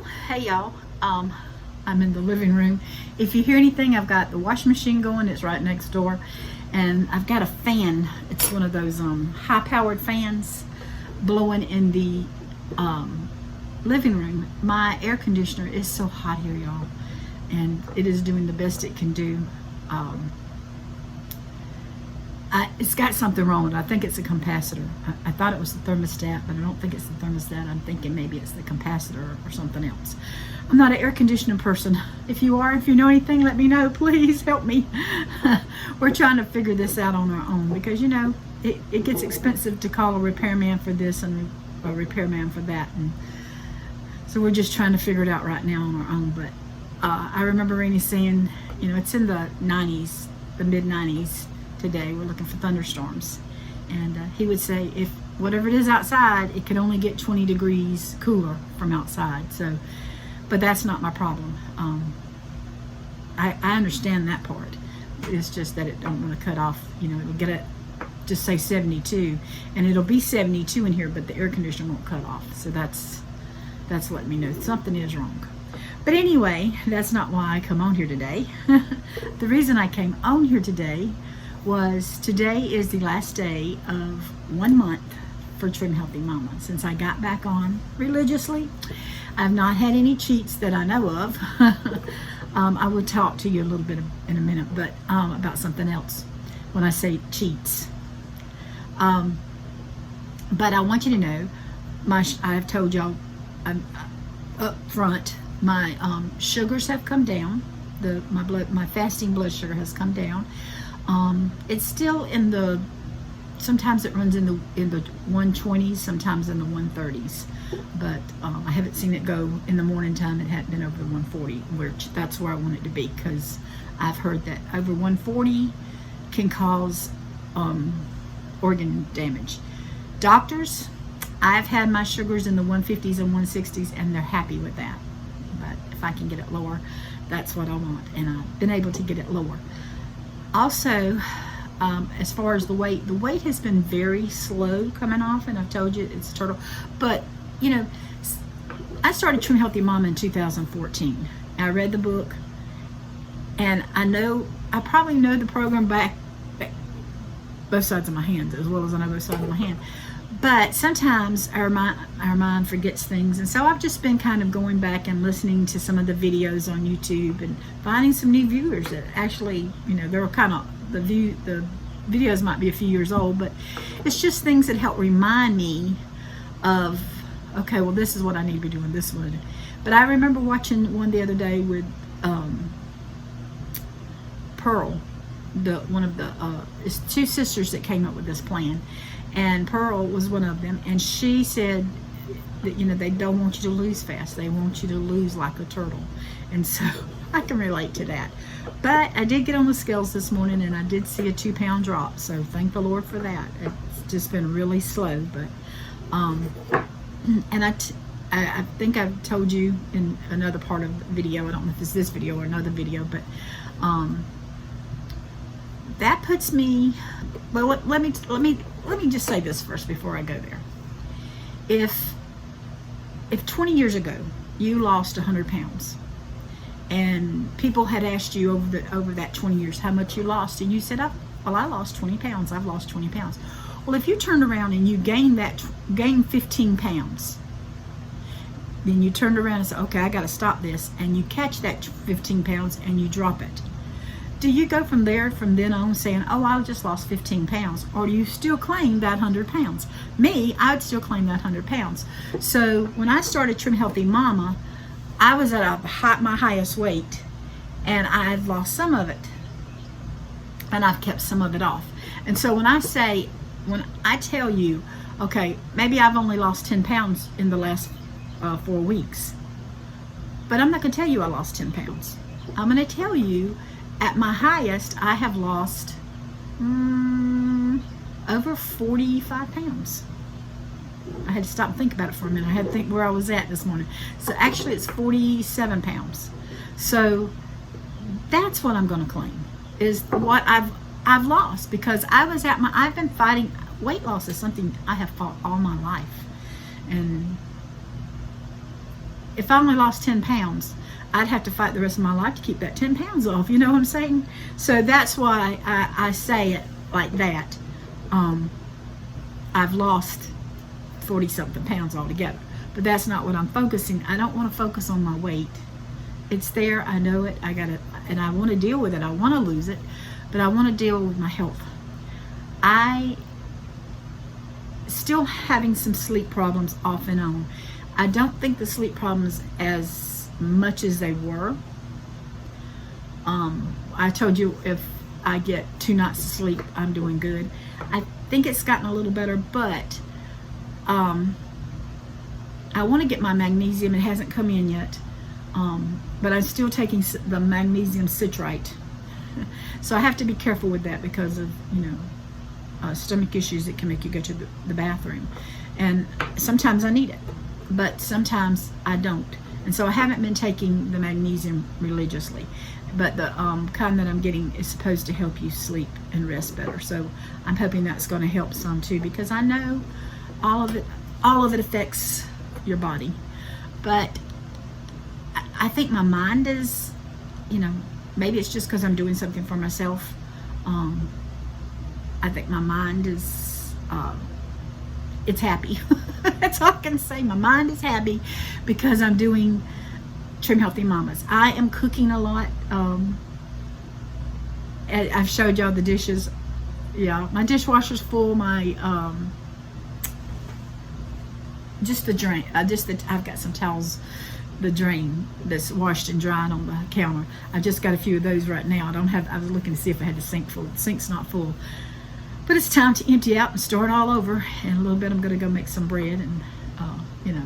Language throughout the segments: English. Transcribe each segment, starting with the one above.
Hey y'all. I'm in the living room. If you hear anything, I've got the washing machine going. It's right next door, and I've got a fan. It's one of those high-powered fans blowing in the living room. My air conditioner is so hot here, y'all, and it is doing the best it can do. It's got something wrong with it. I think it's a capacitor. I thought it was the thermostat, but I don't think it's the thermostat. I'm thinking maybe it's the capacitor or something else. I'm not an air conditioning person. If you are, if you know anything, let me know. Please help me. We're trying to figure this out on our own because, you know, it gets expensive to call a repairman for this and a repairman for that. And so we're just trying to figure it out right now on our own. But I remember Rainey saying, you know, it's in the 90s, the mid-90s. Today we're looking for thunderstorms, and he would say if whatever it is outside, it could only get 20 degrees cooler from outside. So, but that's not my problem. I understand that part. It's just that it don't want to cut off. You know, it'll get it, just say 72, and it'll be 72 in here, but the air conditioner won't cut off. So that's letting me know something is wrong. But anyway, that's not why I come on here today. The reason I came on here today was today is the last day of 1 month for Trim Healthy Mama. Since I got back on religiously, I've not had any cheats that I know of. I will talk to you a little bit in a minute, but about something else when I say cheats. But I want you to know, I've told y'all up front, my sugars have come down. My fasting blood sugar has come down. It's still in the, sometimes it runs in the 120s, sometimes in the 130s, but I haven't seen it go in the morning time. It hadn't been over the 140, which that's where I want it to be, because I've heard that over 140 can cause organ damage. Doctors, I've had my sugars in the 150s and 160s, and they're happy with that. But if I can get it lower, that's what I want, and I've been able to get it lower. Also, as far as the weight has been very slow coming off, and I've told you it's a turtle. But, you know, I started Trim Healthy Mama in 2014. I read the book, and I probably know the program back both sides of my hands, as well as I know both sides of my hand. But sometimes our mind forgets things, and so I've just been kind of going back and listening to some of the videos on YouTube and finding some new viewers that actually, you know, they're kind of, the videos might be a few years old, but it's just things that help remind me of, okay, well, this is what I need to be doing, this one. But I remember watching one the other day with Pearl, one of the it's two sisters that came up with this plan. And Pearl was one of them, and she said that, you know, they don't want you to lose fast. They want you to lose like a turtle. And so I can relate to that. But I did get on the scales this morning, and I did see a 2-pound drop. So thank the Lord for that. It's just been really slow. But and I think I've told you in another part of the video. I don't know if it's this video or another video, but that puts me. Well, let me just say this first before I go there. If 20 years ago you lost 100 pounds, and people had asked you over that 20 years how much you lost, and you said, "Oh, well, I lost 20 pounds. I've lost 20 pounds." Well, if you turned around and you gained 15 pounds, then you turned around and said, "Okay, I got to stop this," and you catch that 15 pounds and you drop it. Do you go from then on saying, "Oh, I just lost 15 pounds," or do you still claim that 100 pounds? Me, I would still claim that 100 pounds. So when I started Trim Healthy Mama, I was at my highest weight, and I've lost some of it, and I've kept some of it off. And so when I tell you, okay, maybe I've only lost 10 pounds in the last 4 weeks, but I'm not going to tell you I lost 10 pounds. I'm going to tell you, at my highest, I have lost over 45 pounds. I had to stop and think about it for a minute. I had to think where I was at this morning. So actually it's 47 pounds. So that's what I'm going to claim, is what I've lost, because I've been fighting. Weight loss is something I have fought all my life. And if I only lost 10 pounds, I'd have to fight the rest of my life to keep that 10 pounds off. You know what I'm saying? So that's why I say it like that. I've lost 40 something pounds altogether, but that's not what I'm focusing. I don't want to focus on my weight. It's there. I know it. I got it, and I want to deal with it. I want to lose it, but I want to deal with my health. I still having some sleep problems off and on. I don't think the sleep problems as much as they were. I told you if I get 2 nights of sleep, I'm doing good. I think it's gotten a little better, but I want to get my magnesium. It hasn't come in yet, but I'm still taking the magnesium citrate. So I have to be careful with that because of, stomach issues that can make you go to the bathroom. And sometimes I need it, but sometimes I don't. And so I haven't been taking the magnesium religiously, but the kind that I'm getting is supposed to help you sleep and rest better. So I'm hoping that's going to help some too, because I know all of it affects your body. But I think my mind is, maybe it's just because I'm doing something for myself. I think my mind is, it's happy. That's all I can say. My mind is happy because I'm doing Trim Healthy Mamas. I am cooking a lot. I've showed y'all the dishes. Yeah, my dishwasher's full. My just the drain. I've got some towels. The drain that's washed and dried on the counter. I've just got a few of those right now. I was looking to see if I had the sink full. The sink's not full. But it's time to empty out and start all over. And a little bit, I'm going to go make some bread, and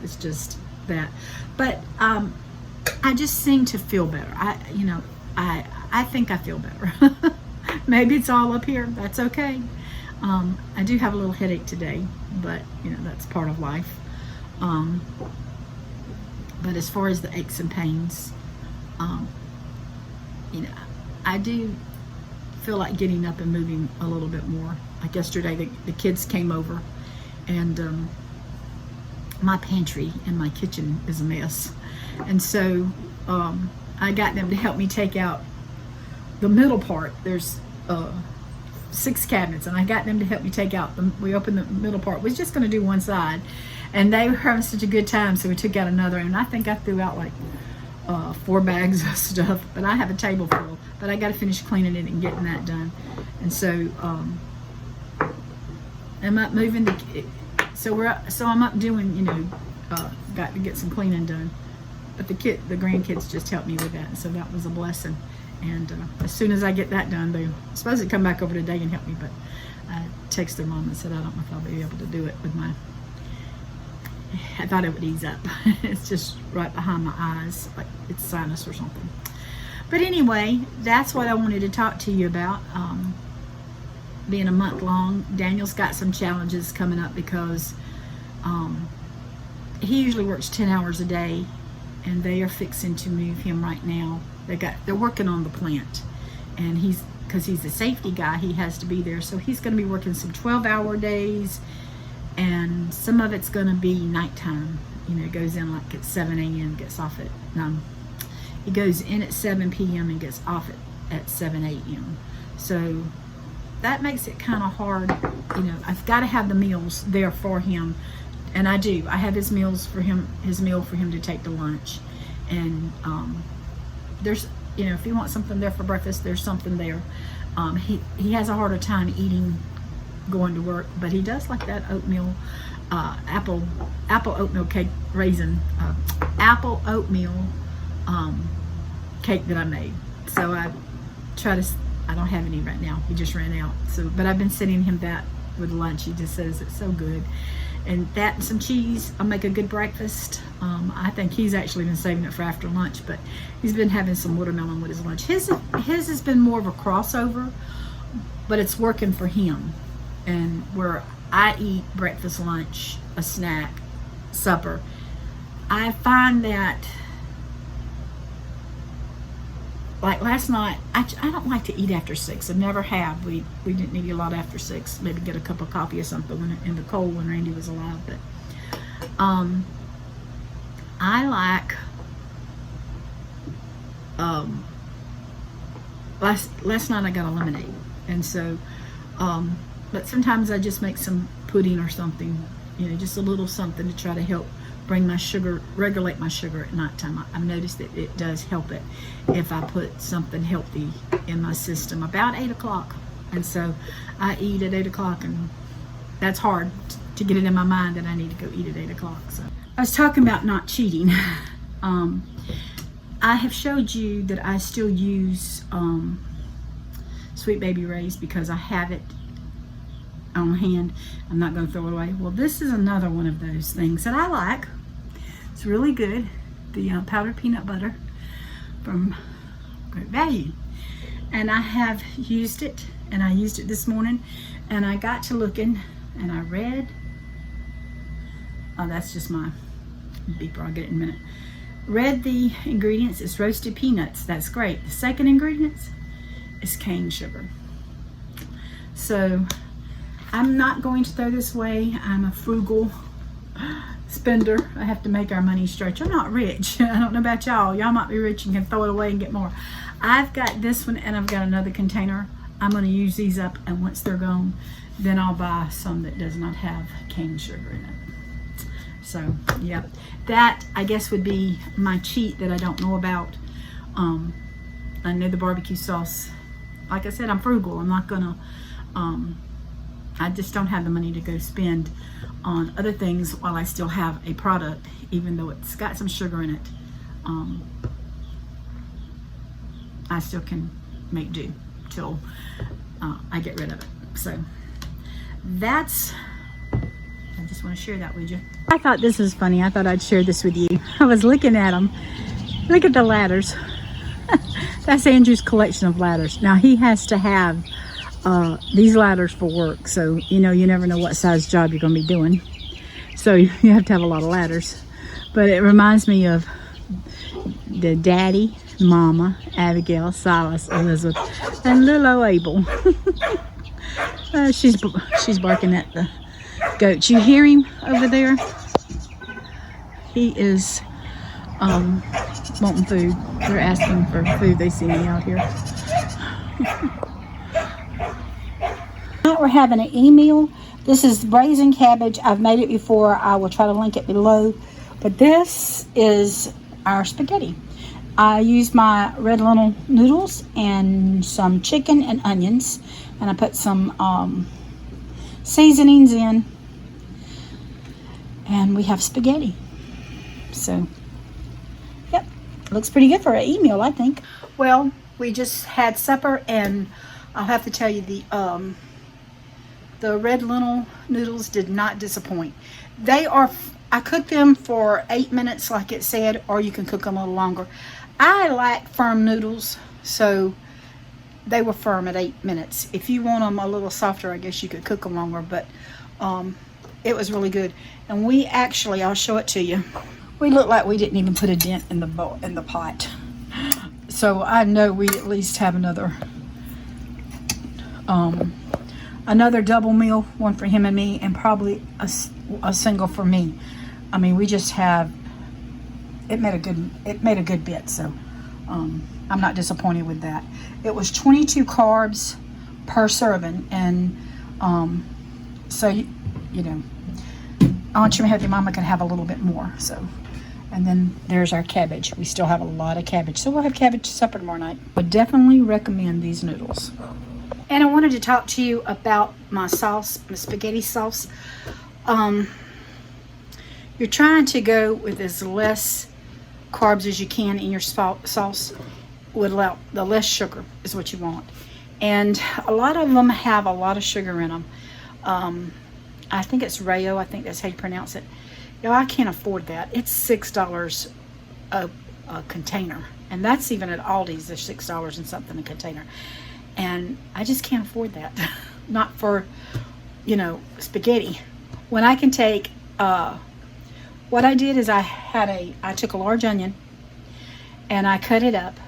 it's just that. But I just seem to feel better. I think I feel better. Maybe it's all up here. That's okay. I do have a little headache today, but that's part of life. But as far as the aches and pains, I do feel like getting up and moving a little bit more. Like yesterday, the kids came over, and my pantry and my kitchen is a mess. And so I got them to help me take out the middle part. There's 6 cabinets, and I got them to help me take out we opened the middle part. We was just going to do one side, and they were having such a good time, so we took out another, and I think I threw out like 4 bags of stuff, but I have a table full, but I got to finish cleaning it and getting that done. And so I'm up moving so I'm up doing, got to get some cleaning done, but the grandkids just helped me with that, and so that was a blessing. And as soon as I get that done, they're supposed to come back over today and help me, but I texted their mom and said I don't know if I'll be able to do it with I thought it would ease up. It's just right behind my eyes, like it's sinus or something. But anyway, that's what I wanted to talk to you about. Being a month long, Daniel's got some challenges coming up because he usually works 10 hours a day, and they are fixing to move him right now. They're working on the plant, and because he's the safety guy, he has to be there. So he's going to be working some 12-hour days, and some of it's going to be nighttime. Goes in like at 7 a.m., gets off at 9. He goes in at 7 p.m. and gets off at 7 a.m. So that makes it kind of hard. I've got to have the meals there for him, and I do. I have his meal for him to take to lunch, and there's, if he wants something there for breakfast, there's something there. He has a harder time eating going to work, but he does like that oatmeal, apple oatmeal cake apple oatmeal cake that I made. So I don't have any right now. He just ran out. But I've been sending him that with lunch. He just says it's so good. And that and some cheese, I'll make a good breakfast. I think he's actually been saving it for after lunch, but he's been having some watermelon with his lunch. His has been more of a crossover, but it's working for him. And where I eat breakfast, lunch, a snack, supper, I find that, like last night, I don't like to eat after 6. I never have. We didn't eat a lot after 6. Maybe get a cup of coffee or something in the cold when Randy was alive. But I like last night I got a lemonade, and so but sometimes I just make some pudding or something, just a little something to try to help bring my sugar, regulate my sugar at nighttime. I've noticed that it does help it if I put something healthy in my system about 8 o'clock. And so I eat at 8 o'clock, and that's hard to get it in my mind that I need to go eat at 8 o'clock. So I was talking about not cheating. I have showed you that I still use Sweet Baby Ray's because I have it on hand. I'm not going to throw it away. Well, this is another one of those things that I like. It's really good. The powdered peanut butter from Great Value. And I have used it, and I used it this morning, and I got to looking, and I read, oh, that's just my beeper, I'll get it in a minute. Read the ingredients. It's roasted peanuts. That's great. The second ingredients is cane sugar. So I'm not going to throw this away. I'm a frugal spender. I have to make our money stretch. I'm not rich. I don't know about y'all. Y'all might be rich and can throw it away and get more. I've got this one, and I've got another container. I'm going to use these up, and once they're gone, then I'll buy some that does not have cane sugar in it. So, yeah, that I guess would be my cheat that I don't know about. I know the barbecue sauce. Like I said, I'm frugal. I'm not gonna. I just don't have the money to go spend on other things while I still have a product, even though it's got some sugar in it. I still can make do till I get rid of it. So that's. I just want to share that with you. I thought this was funny. I thought I'd share this with you. I was looking at them. Look at the ladders. That's Andrew's collection of ladders. Now he has to have these ladders for work. So, you never know what size job you're going to be doing. So you have to have a lot of ladders. But it reminds me of the daddy, mama, Abigail, Silas, Elizabeth, and little old Abel. She's barking at the goat. You hear him over there? He is wanting food. They're asking for food. They see me out here. We're having an e-meal. This is braised cabbage. I've made it before. I will try to link it below. But this is our spaghetti. I used my red lentil noodles and some chicken and onions, and I put some seasonings in, and we have spaghetti. So, yep, looks pretty good for an e-meal, I think. Well, we just had supper, and I'll have to tell you the red lentil noodles did not disappoint. They are, I cooked them for 8 minutes like it said, or you can cook them a little longer. I like firm noodles, so they were firm at 8 minutes. If you want them a little softer, I guess you could cook them longer, but it was really good. And we actually, I'll show it to you. We look like we didn't even put a dent in the pot. So I know we at least have another double meal, one for him and me, and probably a single for me. I mean, we just have, it made a good bit, so I'm not disappointed with that. It was 22 carbs per serving, and so you know, Aunt your healthy mama can have a little bit more. So, and then there's our cabbage. We still have a lot of cabbage, so we'll have cabbage supper tomorrow night. Would definitely recommend these noodles. And I wanted to talk to you about my sauce, my spaghetti sauce. You're trying to go with as less carbs as you can in your sauce, without the less sugar is what you want. And a lot of them have a lot of sugar in them. I think it's Rayo. I think that's how you pronounce it. I can't afford that. It's $6 a container, and that's even at Aldi's. They're $6 and something a container. And I just can't afford that. Not for, spaghetti. When I can take, what I did is I took a large onion and I cut it up,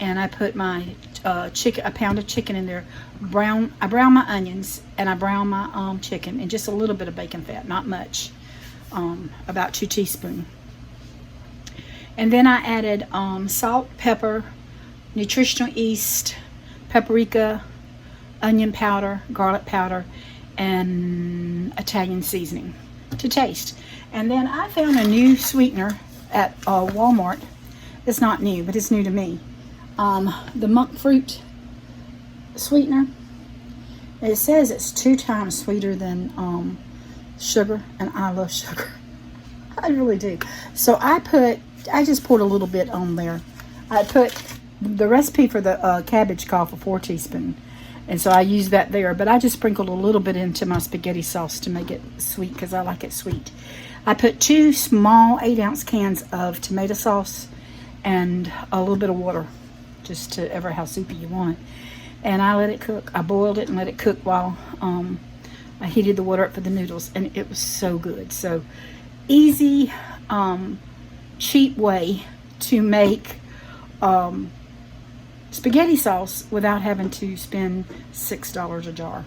and I put my a pound of chicken in there. I brown my onions, and I brown my chicken, and just a little bit of bacon fat, not much, about 2 teaspoons. And then I added salt, pepper, nutritional yeast, paprika, onion powder, garlic powder, and Italian seasoning to taste. And then I found a new sweetener at Walmart. It's not new, but it's new to me. The monk fruit sweetener. It says it's 2 times sweeter than sugar, and I love sugar. I really do. So I just poured a little bit on there. I put the recipe for the cabbage called for 4 teaspoons. And so I used that there, but I just sprinkled a little bit into my spaghetti sauce to make it sweet because I like it sweet. I put 2 small 8-ounce cans of tomato sauce and a little bit of water, just to ever how soupy you want it. And I let it cook. I boiled it and let it cook while I heated the water up for the noodles, and it was so good. So easy, cheap way to make spaghetti sauce without having to spend $6 a jar.